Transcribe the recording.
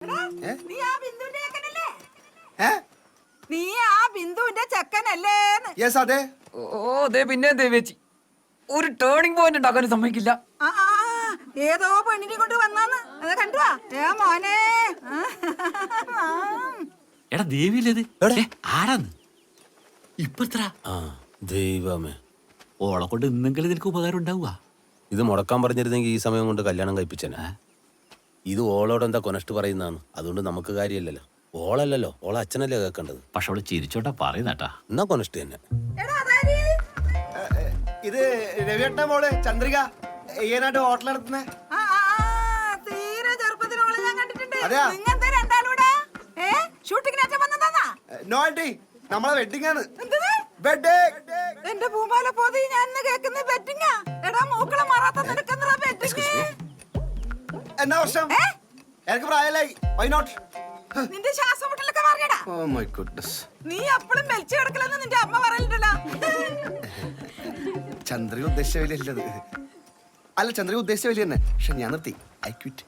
നീ ആ ബിന്ദുവിന്റെ ചെക്കനല്ലേ? അതെ. ഓ അതെ. പിന്നെ ദേവേച്ചി ഒരു ടേണിംഗ് പോയിന്റ് ഉണ്ടാക്കാനും സമ്മതിക്കില്ല. ഏതോ പെണ്ണിനെ കൊണ്ട് വന്നാന്ന് അത് കണ്ടുവാ. മോനെ എടാ ദേവിയില്ലത് ആരാന്ന് ഇപ്പൊ എത്ര ദൈവമേ, ഓളെ കൊണ്ട് ഇന്നെങ്കിലും നിനക്ക് ഉപകാരം ഉണ്ടാവുക. ഇത് മുടക്കാൻ പറഞ്ഞിരുന്നെങ്കിൽ ഈ സമയം കൊണ്ട് കല്യാണം കഴിപ്പിച്ചനെ. ഇത് ഓളോട് എന്താ കൊനഷ്ട് പറയുന്നതാണ്, അതുകൊണ്ട് നമുക്ക് കാര്യമില്ലല്ലോ. ഓളല്ലല്ലോ, ഓളെ അച്ഛനല്ലേ കേൾക്കേണ്ടത്. പക്ഷെ അവള് ചിരിച്ചോട്ടാ പറയുന്നേട്ടാ. എന്നാ കൊനഷ്ട് തന്നെ. ഇത് രവിയേട്ട മോള് ചന്ദ്രിക ഏനായിട്ട് ഹോട്ടൽ നടത്തുന്നേ. തീരെ ചെറുപ്പത്തിനോളെ ഞാൻ കണ്ടിട്ടുണ്ട്. അതെയാ? നിങ്ങെന്താ രണ്ടാളൂടെ ഷൂട്ടിങ്ങിനേറ്റ വന്നതാ? നോ ആന്റി, നമ്മളെ വെഡിങ് ആണ്. എന്റെ ഭൂമാല പോതി ഞാൻ കേൾക്കുന്ന ബെറ്റിങ്ങാ. എടാ മൂക്കളെ മാറാത്ത നിനക്കെന്താ ബെറ്റിങ്? എന്നാ വർഷം എനിക്ക് പ്രായമായി. Why not? നിന്റെ ശ്വാസം മുട്ടലൊക്കെ മാറിയടാ. Oh my goodness. നീ അപ്പളും മെലിച്ചു കിടക്കലെന്ന് നിന്റെ അമ്മ പറയലുണ്ടല്ലോ. ചന്ദ്രിക ഉദ്ദേശിച്ച വലിയ അല്ല, ചന്ദ്രിക ഉദ്ദേശിച്ച വലിയ തന്നെ. പക്ഷെ ഞാൻ നിർത്തി. I quit.